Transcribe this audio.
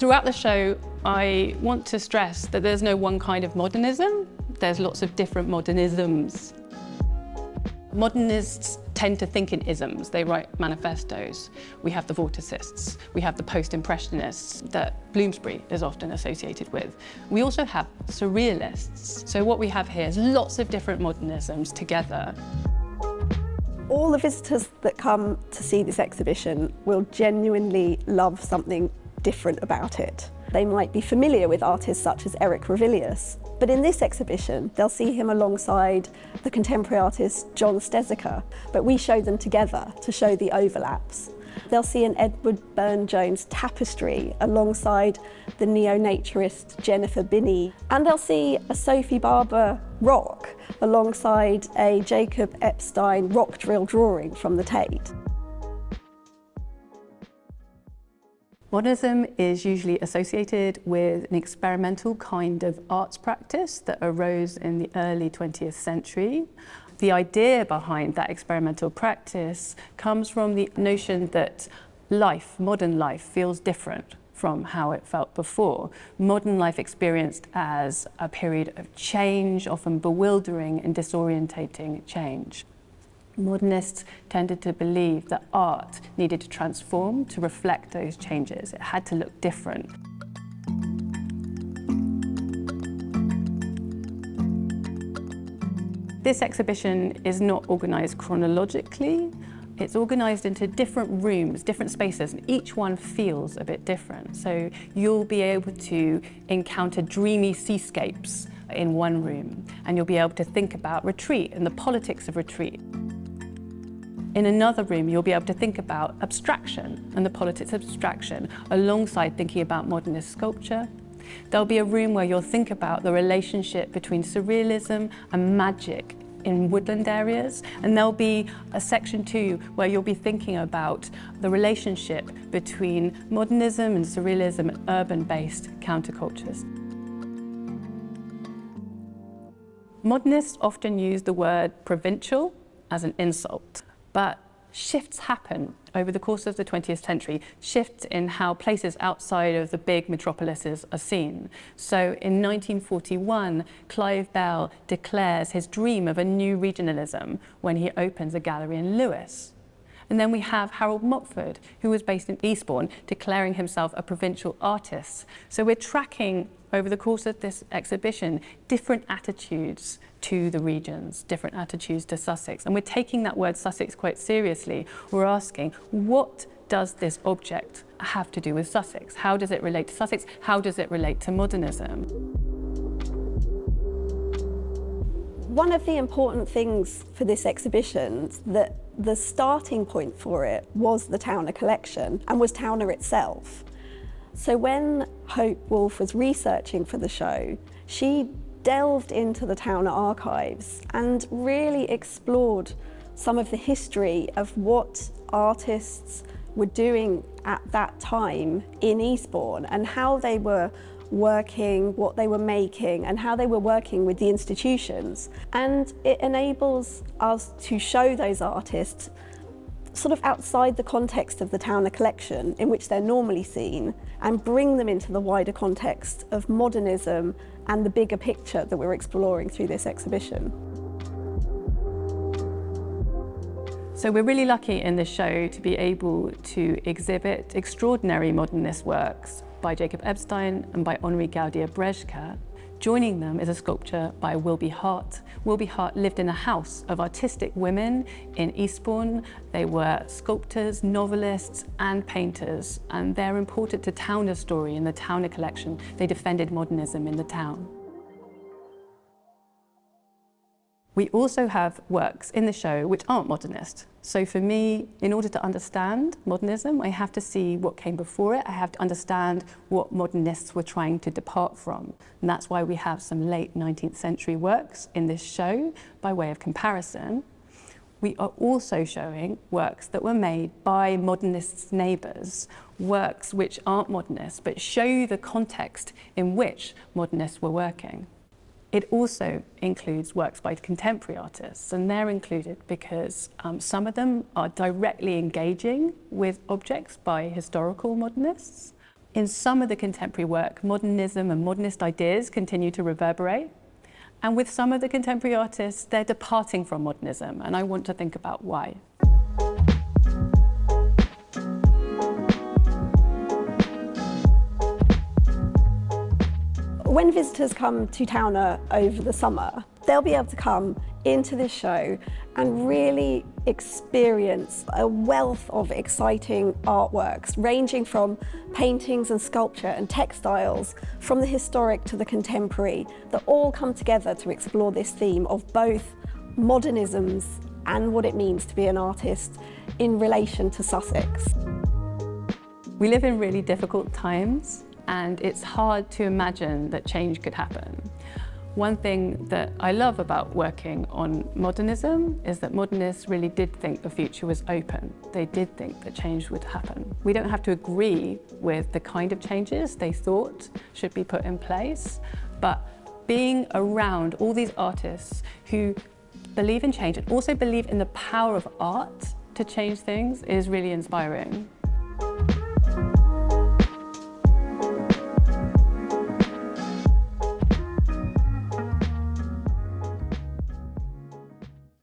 Throughout the show, I want to stress that there's no one kind of modernism. There's lots of different modernisms. Modernists tend to think in isms. They write manifestos. We have the vorticists. We have the post-impressionists that Bloomsbury is often associated with. We also have surrealists. So what we have here is lots of different modernisms together. All the visitors that come to see this exhibition will genuinely love something different about it. They might be familiar with artists such as Eric Ravilius, but in this exhibition they'll see him alongside the contemporary artist John Steziker, but we show them together to show the overlaps. They'll see an Edward Burne-Jones tapestry alongside the neo-naturist Jennifer Binney, and they'll see a Sophie Barber rock alongside a Jacob Epstein rock drill drawing from the Tate. Modernism is usually associated with an experimental kind of arts practice that arose in the early 20th century. The idea behind that experimental practice comes from the notion that life, modern life, feels different from how it felt before. Modern life experienced as a period of change, often bewildering and disorientating change. Modernists tended to believe that art needed to transform to reflect those changes. It had to look different. This exhibition is not organised chronologically. It's organised into different rooms, different spaces, and each one feels a bit different. So you'll be able to encounter dreamy seascapes in one room, and you'll be able to think about retreat and the politics of retreat. In another room, you'll be able to think about abstraction and the politics of abstraction alongside thinking about modernist sculpture. There'll be a room where you'll think about the relationship between surrealism and magic in woodland areas. And there'll be a section too where you'll be thinking about the relationship between modernism and surrealism and urban-based countercultures. Modernists often use the word provincial as an insult. But shifts happen over the course of the 20th century, shifts in how places outside of the big metropolises are seen. So in 1941, Clive Bell declares his dream of a new regionalism when he opens a gallery in Lewes. And then we have Harold Mockford, who was based in Eastbourne, declaring himself a provincial artist. So we're tracking, over the course of this exhibition, different attitudes to the regions, different attitudes to Sussex. And we're taking that word Sussex quite seriously. We're asking, what does this object have to do with Sussex? How does it relate to Sussex? How does it relate to modernism? One of the important things for this exhibition, that the starting point for it was the Towner collection and was Towner itself. So when Hope Wolf was researching for the show, she delved into the Towner archives and really explored some of the history of what artists were doing at that time in Eastbourne and how they were working, what they were making, and how they were working with the institutions. And it enables us to show those artists sort of outside the context of the Towner collection in which they're normally seen and bring them into the wider context of modernism and the bigger picture that we're exploring through this exhibition. So we're really lucky in this show to be able to exhibit extraordinary modernist works by Jacob Epstein and by Henri Gaudier-Brejcha. Joining them is a sculpture by Wilby Hart. Wilby Hart lived in a house of artistic women in Eastbourne. They were sculptors, novelists, and painters, and they're important to Towner's story in the Towner collection. They defended modernism in the town. We also have works in the show which aren't modernist. So for me, in order to understand modernism, I have to see what came before it. I have to understand what modernists were trying to depart from. And that's why we have some late 19th century works in this show by way of comparison. We are also showing works that were made by modernists' neighbours, works which aren't modernist, but show the context in which modernists were working. It also includes works by contemporary artists, and they're included because some of them are directly engaging with objects by historical modernists. In some of the contemporary work, modernism and modernist ideas continue to reverberate. And with some of the contemporary artists, they're departing from modernism, and I want to think about why. When visitors come to Towner over the summer, they'll be able to come into this show and really experience a wealth of exciting artworks, ranging from paintings and sculpture and textiles, from the historic to the contemporary, that all come together to explore this theme of both modernisms and what it means to be an artist in relation to Sussex. We live in really difficult times, and it's hard to imagine that change could happen. One thing that I love about working on modernism is that modernists really did think the future was open. They did think that change would happen. We don't have to agree with the kind of changes they thought should be put in place, but being around all these artists who believe in change and also believe in the power of art to change things is really inspiring.